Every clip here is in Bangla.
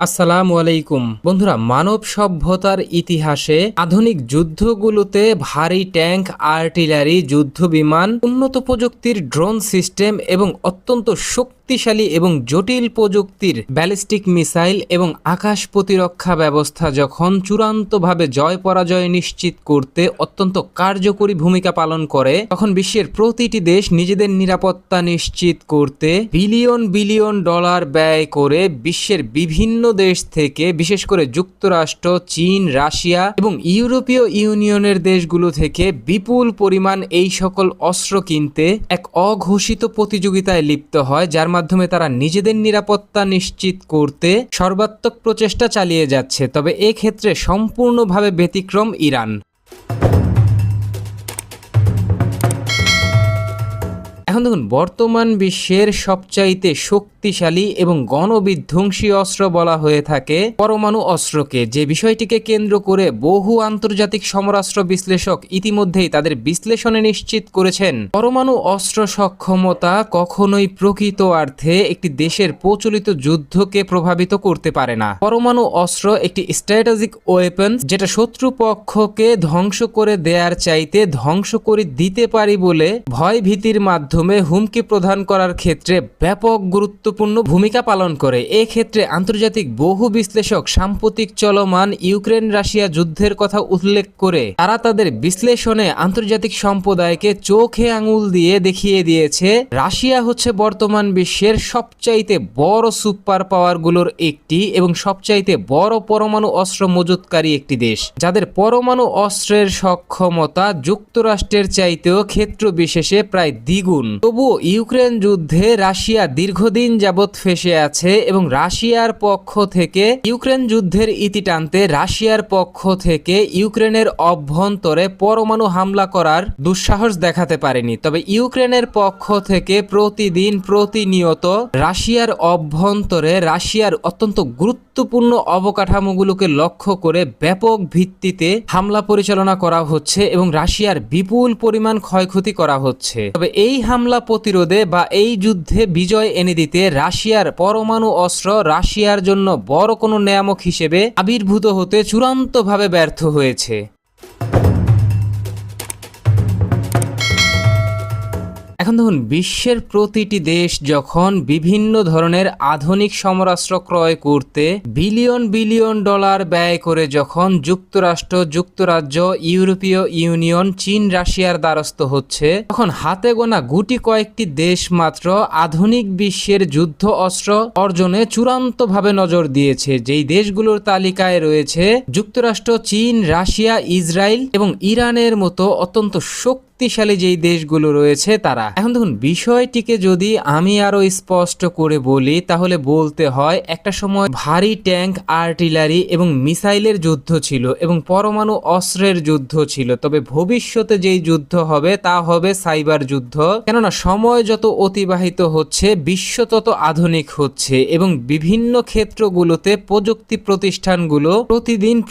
আসসালামু আলাইকুম বন্ধুরা, মানব সভ্যতার ইতিহাসে আধুনিক যুদ্ধগুলোতে ভারী ট্যাঙ্ক, আর্টিলারি, যুদ্ধ বিমান, উন্নত প্রযুক্তির ড্রোন সিস্টেম এবং অত্যন্ত শক্তিশালী এবং জটিল প্রযুক্তির ব্যালিস্টিক মিসাইল এবং আকাশ প্রতিরক্ষা ব্যবস্থা যখন চূড়ান্তভাবে জয় পরাজয় নিশ্চিত করতে অত্যন্ত কার্যকরী ভূমিকা পালন করে, তখন বিশ্বের প্রতিটি দেশ নিজেদের নিরাপত্তা নিশ্চিত করতে বিলিয়ন বিলিয়ন ডলার ব্যয় করে বিশ্বের বিভিন্ন দেশ থেকে, বিশেষ করে যুক্তরাষ্ট্র, চীন, রাশিয়া এবং ইউরোপীয় ইউনিয়নের দেশগুলো থেকে বিপুল পরিমাণ এই সকল অস্ত্র কিনতে এক অঘোষিত প্রতিযোগিতায় লিপ্ত হয়, যার মাধ্যমে তারা নিজেদের নিরাপত্তা নিশ্চিত করতে সর্বাত্মক প্রচেষ্টা চালিয়ে যাচ্ছে। তবে এক্ষেত্রে সম্পূর্ণভাবে ব্যতিক্রম ইরান। এখন দেখুন, বর্তমান বিশ্বের সবচাইতে শক্তিশালী এবং গণবিধ্বংসী অস্ত্র বলা হয়ে থাকে পরমাণু অস্ত্রকে, যে বিষয়টিকে কেন্দ্র করে বহু আন্তর্জাতিক সমরাস্ত্র বিশ্লেষক ইতিমধ্যেই তাদের বিশ্লেষণে নিশ্চিত করেছেন পরমাণু অস্ত্র সক্ষমতা কখনোই প্রকৃত অর্থে একটি দেশের প্রচলিত যুদ্ধকে প্রভাবিত করতে পারে না। পরমাণু অস্ত্র একটি স্ট্র্যাটেজিক ওয়েপন, যেটা শত্রুপক্ষকে ধ্বংস করে দেয়ার চাইতে ধ্বংস করে দিতে পারি বলে ভয় ভীতির মাধ্যমে হুমকি প্রদান করার ক্ষেত্রে ব্যাপক গুরুত্বপূর্ণ ভূমিকা পালন করে। এক্ষেত্রে আন্তর্জাতিক বহু বিশ্লেষক সাম্প্রতিক চলমান ইউক্রেন রাশিয়া যুদ্ধের কথা উল্লেখ করে তারা তাদের বিশ্লেষণে আন্তর্জাতিক সম্প্রদায়কে চোখে আঙুল দিয়ে দেখিয়ে দিয়েছে রাশিয়া হচ্ছে বর্তমান বিশ্বের সবচাইতে বড় সুপার পাওয়ারগুলোর একটি এবং সবচাইতে বড় পরমাণু অস্ত্র মজুতকারী একটি দেশ, যাদের পরমাণু অস্ত্রের সক্ষমতা যুক্তরাষ্ট্রের চাইতেও ক্ষেত্র বিশেষে প্রায় দ্বিগুণ। তবুও ইউক্রেন যুদ্ধে রাশিয়া দীর্ঘদিন যাবৎ ফেঁসে আছে এবং রাশিয়ার পক্ষ থেকে ইউক্রেন যুদ্ধের ইতি টানতে রাশিয়ার পক্ষ থেকে ইউক্রেনের অভ্যন্তরে পরমাণু হামলা করার দুঃসাহস দেখাতে পারেনি। তবে ইউক্রেনের পক্ষ থেকে প্রতিনিয়ত রাশিয়ার অভ্যন্তরে রাশিয়ার অত্যন্ত গুরুত্বপূর্ণ অবকাঠামোগুলোকে লক্ষ্য করে ব্যাপক ভিত্তিতে হামলা পরিচালনা করা হচ্ছে এবং রাশিয়ার বিপুল পরিমাণ ক্ষয়ক্ষতি করা হচ্ছে। তবে এই হামলা প্রতিরোধে বা এই যুদ্ধে বিজয় এনে দিতে রাশিয়ার পরমাণু অস্ত্র রাশিয়ার জন্য বড় কোনো নেয়ামক হিসেবে আবির্ভূত হতে চূড়ান্তভাবে ব্যর্থ হয়েছে। এখন দেখুন, বিশ্বের প্রতিটি দেশ যখন বিভিন্ন ধরনের আধুনিক সমরাস্ত্র ক্রয় করতে বিলিয়ন বিলিয়ন ডলার ব্যয় করে যখন যুক্তরাষ্ট্র, যুক্তরাজ্য, ইউরোপীয় ইউনিয়ন, চীন, রাশিয়ার দ্বারস্থ হচ্ছে, তখন হাতে গোনা গুটি কয়েকটি দেশ মাত্র আধুনিক বিশ্বের যুদ্ধ অস্ত্র অর্জনে চূড়ান্তভাবে নজর দিয়েছে। যেই দেশগুলোর তালিকায় রয়েছে যুক্তরাষ্ট্র, চীন, রাশিয়া, ইসরায়েল এবং ইরানের মতো অত্যন্ত শক্তিশালী যেই দেশগুলো রয়েছে তারা। এখন দেখুন, বিষয়টিকে যদি আমি আরো স্পষ্ট করে বলি তাহলে বলতে হয় একটা সময় ভারী ট্যাঙ্ক, আর্টিলারি এবং মিসাইলের যুদ্ধ ছিল এবং পরমাণু অস্ত্রের যুদ্ধ ছিল। তবে ভবিষ্যতে যেই যুদ্ধ হবে তা হবে সাইবার যুদ্ধ, কেননা সময় যত অতিবাহিত হচ্ছে বিশ্ব তত আধুনিক হচ্ছে এবং বিভিন্ন ক্ষেত্রগুলোতে প্রযুক্তি প্রতিষ্ঠানগুলো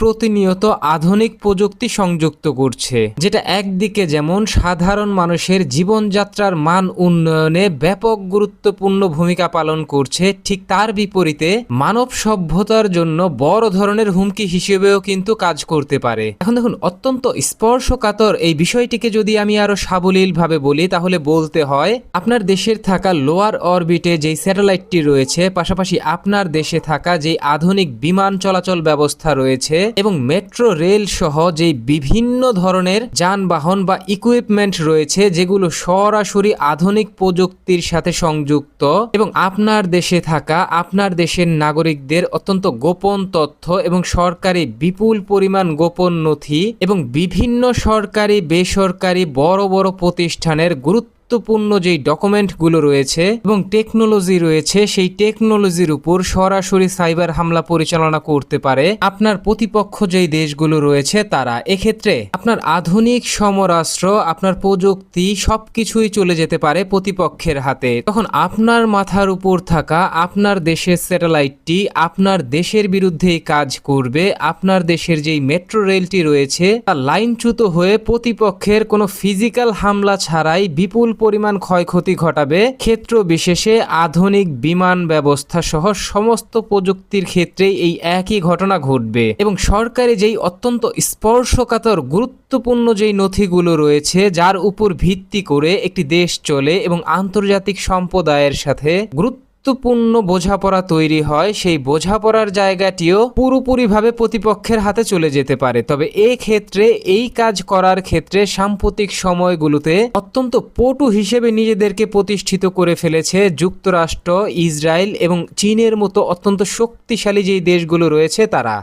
প্রতিনিয়ত আধুনিক প্রযুক্তি সংযুক্ত করছে, যেটা একদিকে যেমন সাধারণ মানুষের জীবনযাত্রার মান উন্নয়নে ব্যাপক গুরুত্বপূর্ণ ভূমিকা পালন করছে, ঠিক তার বিপরীতে মানব সভ্যতার জন্য বড় ধরনের হুমকি হিসেবেও কিন্তু কাজ করতে পারে। এখন দেখুন, অত্যন্ত স্পর্শকাতর এই বিষয়টিকে যদি আমি আরো সাবলীল ভাবে বলি তাহলে বলতে হয় আপনার দেশের থাকা লোয়ার অরবিটে যেই স্যাটেলাইটটি রয়েছে, পাশাপাশি আপনার দেশে থাকা যেই আধুনিক বিমান চলাচল ব্যবস্থা রয়েছে এবং মেট্রো রেল সহ যেই বিভিন্ন ধরনের যানবাহন বা ইকুইপমেন্ট রয়েছে যেগুলো সরাসরি আধুনিক প্রযুক্তির সাথে সংযুক্ত এবং আপনার দেশে থাকা আপনার দেশের নাগরিকদের অত্যন্ত গোপন তথ্য এবং সরকারি বিপুল পরিমাণ গোপন নথি এবং বিভিন্ন সরকারি বেসরকারি বড় বড় প্রতিষ্ঠানের গুরুত্বপূর্ণ যেই ডকুমেন্টগুলো রয়েছে এবং টেকনোলজি রয়েছে, সেই টেকনোলজির উপর সরাসরি সাইবার হামলা পরিচালনা করতে পারে আপনার প্রতিপক্ষ যেই দেশগুলো রয়েছে তারা। এক্ষেত্রে আপনার আধুনিক সমরাস্ত্র, আপনার প্রযুক্তি সবকিছুই চলে যেতে পারে প্রতিপক্ষের হাতে। তখন আপনার মাথার উপর থাকা আপনার দেশের স্যাটেলাইটটি আপনার দেশের বিরুদ্ধেই কাজ করবে। আপনার দেশের যেই মেট্রো রেলটি রয়েছে তা লাইনচ্যুত হয়ে প্রতিপক্ষের কোনো ফিজিক্যাল হামলা ছাড়াই বিপুল পরিমাণ ক্ষয়ক্ষতি ঘটাবে, ক্ষেত্র বিশেষে আধুনিক বিমান ব্যবস্থা সহ সমস্ত প্রযুক্তির ক্ষেত্রে এই একই ঘটনা ঘটবে। এবং সরকারি যেই অত্যন্ত স্পর্শকাতর গুরুত্বপূর্ণ যেই নথিগুলো রয়েছে যার উপর ভিত্তি করে একটি দেশ চলে এবং আন্তর্জাতিক সম্প্রদায়ের সাথে গুরুত্বপূর্ণ বোঝাপড়া তৈরি হয়, সেই বোঝাপড়ার জায়গাটিও পুরোপুরিভাবে প্রতিপক্ষের হাতে চলে যেতে পারে। তবে এই ক্ষেত্রে এই কাজ করার ক্ষেত্রে সাম্প্রতিক সময়গুলোতে অত্যন্ত পটু হিসেবে নিজেদেরকে প্রতিষ্ঠিত করে ফেলেছে যুক্তরাষ্ট্র, ইসরায়েল এবং চীনের মতো অত্যন্ত শক্তিশালী যেই দেশগুলো রয়েছে তারা।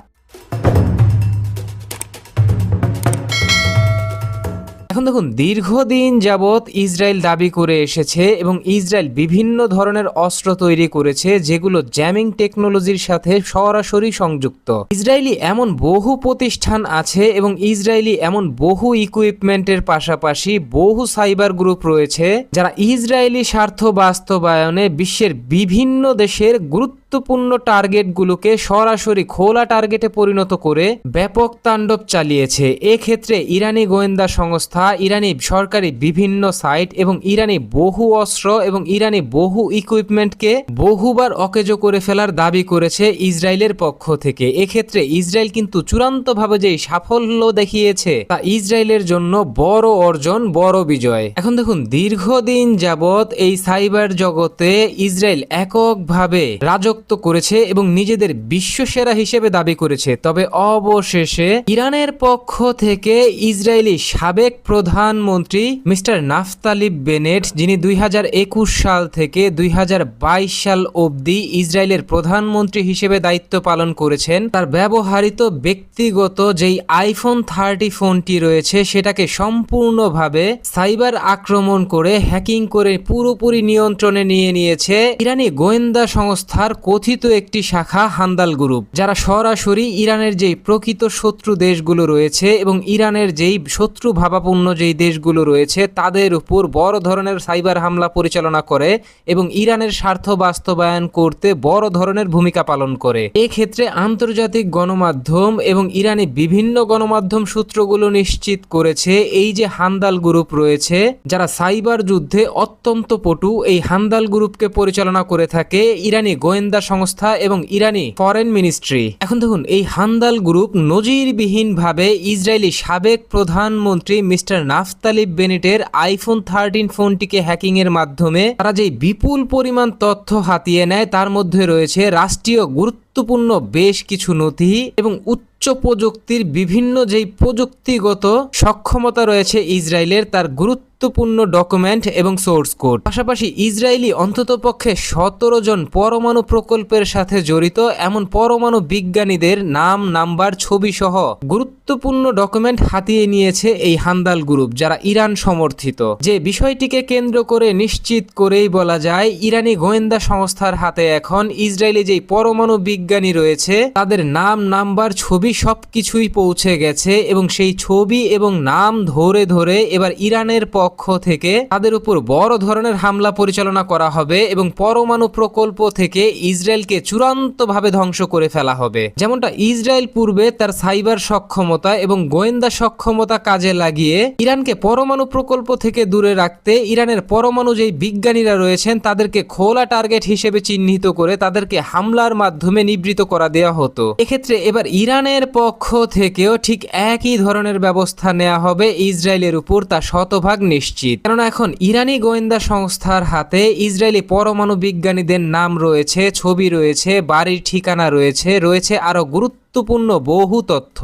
এখন দেখুন, দীর্ঘদিন যাবৎ ইসরায়েল দাবি করে এসেছে এবং ইসরায়েল বিভিন্ন ধরনের অস্ত্র তৈরি করেছে যেগুলো জ্যামিং টেকনোলজির সাথে সরাসরি সংযুক্ত। ইসরায়েলি এমন বহু প্রতিষ্ঠান আছে এবং ইসরায়েলি এমন বহু ইকুইপমেন্টের পাশাপাশি বহু সাইবার গ্রুপ রয়েছে যারা ইসরায়েলি স্বার্থ বাস্তবায়নে বিশ্বের বিভিন্ন দেশের গুরুত্বপূর্ণ টার্গেটগুলোকে সরাসরি খোলা টার্গেটে পরিণত করে ব্যাপক তাণ্ডব চালিয়েছে। এক্ষেত্রে ইরানি গোয়েন্দা সংস্থা, ইরানি সরকারি বিভিন্ন সাইট এবং ইরানি বহু অস্ত্র এবং ইরানি বহু ইকুইপমেন্টকে বহুবার অকেজো করে ফেলার দাবি করেছে ইসরায়েলের পক্ষ থেকে। এক্ষেত্রে ইসরায়েল কিন্তু চূড়ান্তভাবে যে সাফল্য দেখিয়েছে তা ইসরায়েলের জন্য বড় অর্জন, বড় বিজয়। এখন দেখুন, দীর্ঘদিন যাবৎ এই সাইবার জগতে ইসরায়েল এককভাবে রাজত্ব করেছে এবং নিজেদের বিশ্বসেরা হিসেবে দাবি করেছে। তবে অবশেষে ইরানের পক্ষ থেকে ইসরায়েলি সাবেক প্রধানমন্ত্রী মিস্টার নাফতালি বেনেট, যিনি 2021 সাল থেকে 2022 সাল অবধি ইসরায়েলের প্রধানমন্ত্রী হিসেবে দায়িত্ব পালন করেছেন, তার ব্যবহৃত ব্যক্তিগত যেই আইফোন 30 ফোনটি রয়েছে সেটাকে সম্পূর্ণভাবে সাইবার আক্রমণ করে হ্যাকিং করে পুরোপুরি নিয়ন্ত্রণে নিয়ে নিয়েছে ইরানি গোয়েন্দা সংস্থার কথিত একটি শাখা হান্দাল গ্রুপ, যারা সরাসরি ইরানের যেই প্রকৃত শত্রু দেশগুলো রয়েছে এবং ইরানের যেই শত্রু ভাবাপন্ন যেই দেশগুলো রয়েছে তাদের উপর বড় ধরনের সাইবার হামলা পরিচালনা করে এবং ইরানের স্বার্থ বাস্তবায়ন করতে বড় ধরনের ভূমিকা পালন করে। এক্ষেত্রে আন্তর্জাতিক গণমাধ্যম এবং ইরানি বিভিন্ন গণমাধ্যম সূত্রগুলো নিশ্চিত করেছে এই যে হান্দাল গ্রুপ রয়েছে যারা সাইবার যুদ্ধে অত্যন্ত পটু, এই হান্দাল গ্রুপকে পরিচালনা করে থাকে ইরানি গোয়েন্দা সংস্থা এবং ইরানি ফরেন মিনিস্ট্রি। এখন দেখুন, এই হান্দাল গ্রুপ নজিরবিহীনভাবে ইসরায়েলি সাবেক প্রধানমন্ত্রী মিস্টার নাফতালি বেনেটের আইফোন 13 ফোনটিকে হ্যাকিং এর মাধ্যমে তারা যে বিপুল পরিমাণ তথ্য হাতিয়ে নেয় তার মধ্যে রয়েছে রাষ্ট্রীয় গুরুত্বপূর্ণ বেশ কিছু নথি এবং উচ্চ প্রযুক্তির বিভিন্ন যেই প্রযুক্তিগত সক্ষমতা রয়েছে ইসরায়েলের, তার গুরুত্বপূর্ণ ডকুমেন্ট এবং সোর্স কোড। পাশাপাশি ইসরায়েলি অন্ততপক্ষে 17 জন পরমাণু প্রকল্পের সাথে জড়িত এমন পরমাণু বিজ্ঞানীদের নাম, নাম্বার, ছবি সহ গুরুত্বপূর্ণ ডকুমেন্ট হাতিয়ে নিয়েছে এই হান্দাল গ্রুপ, যারা ইরান সমর্থিত। যে বিষয়টিকে কেন্দ্র করে নিশ্চিত করেই বলা যায় ইরানি গোয়েন্দা সংস্থার হাতে এখন ইসরায়েলি যেই পরমাণু বিজ্ঞানী রয়েছে তাদের নাম, নাম্বার, ছবি সবকিছুই পৌঁছে গেছে এবং সেই ছবি এবং নাম ধরে ধরে এবার ইরানের পক্ষ থেকে তাদের উপর বড় ধরনের হামলা পরিচালনা করা হবে এবং পরমাণু প্রকল্প থেকে ইসরায়েলকে চূড়ান্তভাবে ধ্বংস করে ফেলা হবে। যেমনটা ইসরায়েল পূর্বে তার সাইবার সক্ষমতা এবং গোয়েন্দা সক্ষমতা কাজে লাগিয়ে ইরানকে পরমাণু প্রকল্প থেকে দূরে রাখতে ইরানের পরমাণু যেই বিজ্ঞানীরা রয়েছেন তাদেরকে খোলা টার্গেট হিসেবে চিহ্নিত করে তাদেরকে হামলার মাধ্যমে নিবৃত করা দেওয়া হতো। এক্ষেত্রে এবার ইরানের পক্ষ থেকেও ঠিক একই ধরনের ব্যবস্থা নেওয়া হবে ইসরায়েলের উপর, তা শতভাগ নিশ্চিত। কেননা এখন ইরানি গোয়েন্দা সংস্থার হাতে ইসরায়েলি পরমাণু বিজ্ঞানীদের নাম রয়েছে, ছবি রয়েছে, বাড়ির ঠিকানা রয়েছে আরো গুরুত্বপূর্ণ বহু তথ্য।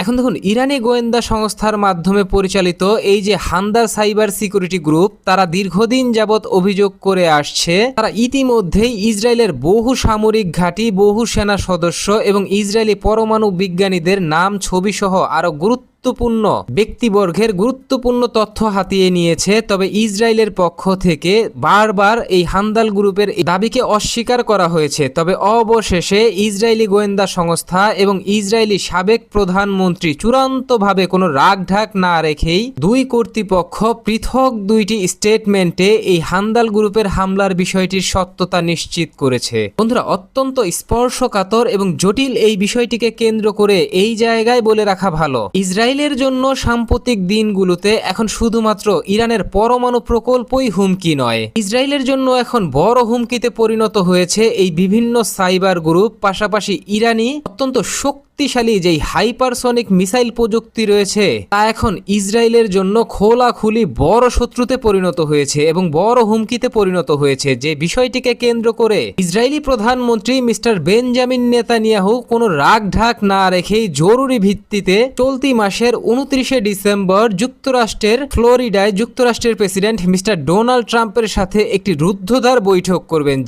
এখন দেখুন, ইরানি গোয়েন্দা সংস্থার মাধ্যমে পরিচালিত এই যে হান্দাল সাইবার সিকিউরিটি গ্রুপ, তারা দীর্ঘদিন যাবৎ অভিযোগ করে আসছে তারা ইতিমধ্যেই ইসরায়েলের বহু সামরিক ঘাঁটি, বহু সেনা সদস্য এবং ইসরায়েলি পরমাণু বিজ্ঞানীদের নাম, ছবি সহ আরো গুরুত্বপূর্ণ ব্যক্তিবর্গের গুরুত্বপূর্ণ তথ্য হাতিয়ে নিয়েছে। তবে ইসরায়েলের পক্ষ থেকে বারবার এই হান্দাল গ্রুপের দাবিকে অস্বীকার করা হয়েছে। তবে অবশেষে ইসরায়েলি গোয়েন্দা সংস্থা এবং ইসরায়েলি সাবেক প্রধানমন্ত্রী চূড়ান্তভাবে কোনো রাগঢাক না রেখেই দুই কর্তৃপক্ষ পৃথক দুইটি স্টেটমেন্টে এই হান্দাল গ্রুপের হামলার বিষয়টির সত্যতা নিশ্চিত করেছে। বন্ধুরা, অত্যন্ত স্পর্শকাতর এবং জটিল এই বিষয়টিকে কেন্দ্র করে এই জায়গায় বলে রাখা ভালো, ইসরায়েল ইসরায়েলের জন্য সাম্প্রতিক দিনগুলোতে এখন শুধুমাত্র ইরানের পরমাণু প্রকল্পই হুমকি নয়, ইসরায়েলের জন্য এখন বড় হুমকিতে পরিণত হয়েছে এই বিভিন্ন সাইবার গ্রুপ, পাশাপাশি ইরানি অত্যন্ত শক্তিশালী যেই হাইপারসনিক মিসাইল প্রযুক্তি রয়েছে তা এখন ইসরায়েলের জন্য খোলাখুলি বড় শত্রুতে পরিণত হয়েছে এবং বড় হুমকিতে পরিণত হয়েছে। যে বিষয়টিকে কেন্দ্র করে ইসরায়েলি প্রধানমন্ত্রী মিস্টার বেঞ্জামিন নেতানিয়াহু কোনো রাগ ঢাক না রেখেই জরুরি ভিত্তিতে চলতি মাসের 29শে ডিসেম্বর যুক্তরাষ্ট্রের ফ্লোরিডায় যুক্তরাষ্ট্রের প্রেসিডেন্ট মিস্টার ডোনাল্ড ট্রাম্পের সাথে একটি রুদ্ধদ্বার বৈঠক করবেন,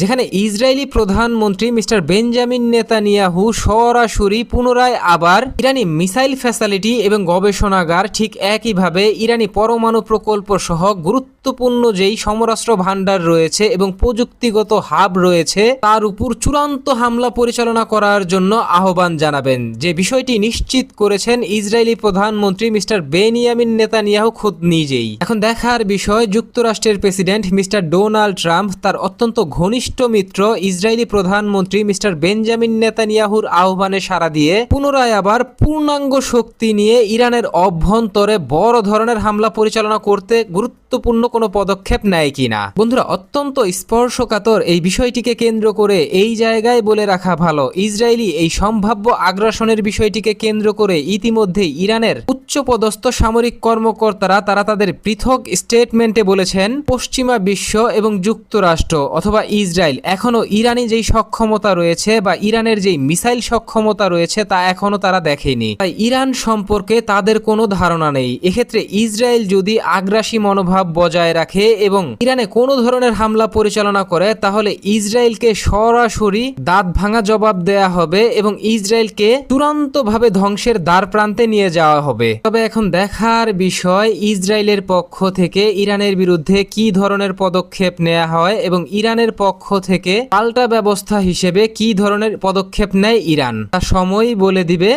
যেখানে ইসরায়েলি প্রধানমন্ত্রী মিস্টার বেঞ্জামিন নেতানিয়াহু সরাসরি পুনরায় আবার ইরানি মিসাইল ফ্যাসিলিটি এবং গবেষণাগার, ঠিক একইভাবে ইরানি পরমাণু প্রকল্প সহ গুরুত্বপূর্ণ যেই সমরাস্ত্র ভান্ডার রয়েছে এবং প্রযুক্তিগত হাব রয়েছে তার উপর চূড়ান্ত হামলা পরিচালনা করার জন্য আহ্বান জানাবেন। যে বিষয়টি নিশ্চিত করেছেন ইসরায়েলি প্রধানমন্ত্রী মিস্টার বেনিয়ামিন নেতানিয়াহু খুদ নিজেই। এখন দেখার বিষয় যুক্তরাষ্ট্রের প্রেসিডেন্ট মিস্টার ডোনাল্ড ট্রাম্প তার অত্যন্ত ঘনিষ্ঠ মিত্র ইসরায়েলি প্রধানমন্ত্রী মিস্টার বেঞ্জামিন নেতানিয়াহুর আহ্বানে সাড়া দিয়ে পুনরায় আবার পূর্ণাঙ্গ শক্তি নিয়ে ইরানের অভ্যন্তরে বড় ধরনের হামলা পরিচালনা করতে গুরুত্বপূর্ণ কোনো পদক্ষেপ নেয় কিনা। বন্ধুরা, অত্যন্ত স্পর্শকাতর এই বিষয়টিকে কেন্দ্র করে এই জায়গায় বলে রাখা ভালো, ইসরায়েলি এই সম্ভাব্য আগ্রাসনের বিষয়টিকে কেন্দ্র করে ইতিমধ্যেই ইরানের উচ্চপদস্থ সামরিক কর্মকর্তারা তাদের পৃথক স্টেটমেন্টে বলেছেন পশ্চিমা বিশ্ব এবং যুক্তরাষ্ট্র অথবা ইসরায়েল এখনো ইরানি যেই সক্ষমতা রয়েছে বা ইরানের যেই মিসাইল সক্ষমতা রয়েছে তা এখনো তারা দেখেনি, তাই ইরান সম্পর্কে তাদের কোনো ধারণা নেই। এক্ষেত্রে ইসরায়েল যদি আগ্রাসী মনোভাব বজায় রাখে এবং ইরানে কোনো ধরনের হামলা পরিচালনা করে তাহলে ইসরায়েলকে সরাসরি দাঁত ভাঙা জবাব দেয়া হবে এবং ইসরায়েলকে চূড়ান্তভাবে ধ্বংসের দ্বার প্রান্তে নিয়ে যাওয়া হবে। তবে এখন দেখার বিষয় ইসরায়েলের পক্ষ থেকে ইরানের বিরুদ্ধে কি ধরনের পদক্ষেপ নেওয়া হয় এবং ইরানের পক্ষ থেকে পাল্টা ব্যবস্থা হিসেবে কি ধরনের পদক্ষেপ নেয় ইরান, তা সময়ই বলে দিবে।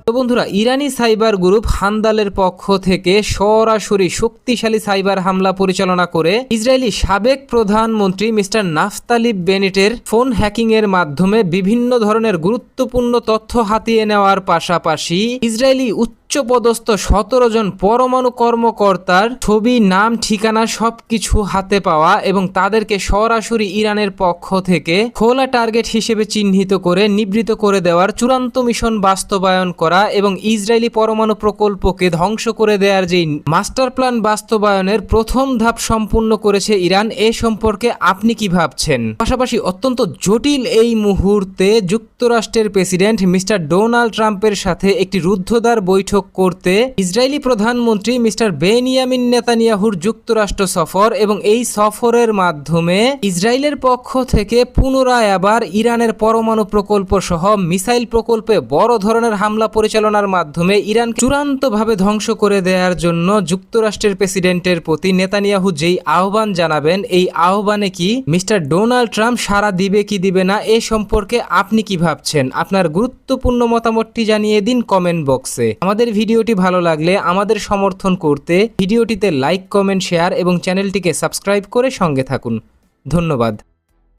তো বন্ধুরা, ইরানি সাইবার গ্রুপ হান্দালের পক্ষ থেকে সরাসরি শক্তিশালী সাইবার হামলা পরিচালনা করে ইসরায়েলি সাবেক প্রধানমন্ত্রী মিস্টার নাফতালি বেনেটের ফোন হ্যাকিং এর মাধ্যমে বিভিন্ন ধরনের গুরুত্বপূর্ণ তথ্য হাতিয়ে নেওয়ার পাশাপাশি ইসরায়েলি উচ্চপদস্থ 17 জন পরমাণু কর্মকর্তার ছবি, নাম, ঠিকানা সবকিছু হাতে পাওয়া এবং তাদেরকে সরাসরি ইরানের পক্ষ থেকে খোলা টার্গেট হিসেবে চিহ্নিত করে নিবৃত করে দেওয়ার চূড়ান্ত মিশন বাস্তবায়ন করা এবং ইসরায়েলি পরমাণু প্রকল্পকে ধ্বংস করে দেওয়ার যে মাস্টার প্ল্যান বাস্তবায়নের প্রথম ধাপ সম্পূর্ণ করেছে ইরান। এ সম্পর্কে আপনি কি ভাবছেন? পাশাপাশি অত্যন্ত জটিল এই মুহূর্তে যুক্তরাষ্ট্রের প্রেসিডেন্ট মিস্টার ডোনাল্ড ট্রাম্পের সাথে একটি রুদ্ধদ্বার বৈঠক করতে ইসরায়েলি প্রধানমন্ত্রী মিস্টার বেনিয়ামিন নেতানিয়াহুর যুক্তরাষ্ট্র সফর এবং এই সফরের মাধ্যমে ইসরায়েলের পক্ষ থেকে পুনরায় আবার ইরানের পরমাণু প্রকল্প সহ মিসাইল প্রকল্পে বড় ধরনের হামলা পরিচালনার মাধ্যমে ইরান চূড়ান্তভাবে ধ্বংস করে দেওয়ার জন্য যুক্তরাষ্ট্রের প্রেসিডেন্টের প্রতি নেতানিয়াহু যেই আহ্বান জানাবেন, এই আহ্বানে কি মিস্টার ডোনাল্ড ট্রাম্প সাড়া দিবে কি দিবে না এ সম্পর্কে আপনি কি ভাবছেন? আপনার গুরুত্বপূর্ণ মতামতটি জানিয়ে দিন কমেন্ট বক্সে। আমাদের ভিডিওটি ভালো লাগলে আমাদের সমর্থন করতে ভিডিওটিতে লাইক, কমেন্ট, শেয়ার এবং চ্যানেলটিকে সাবস্ক্রাইব করে সঙ্গে থাকুন। ধন্যবাদ।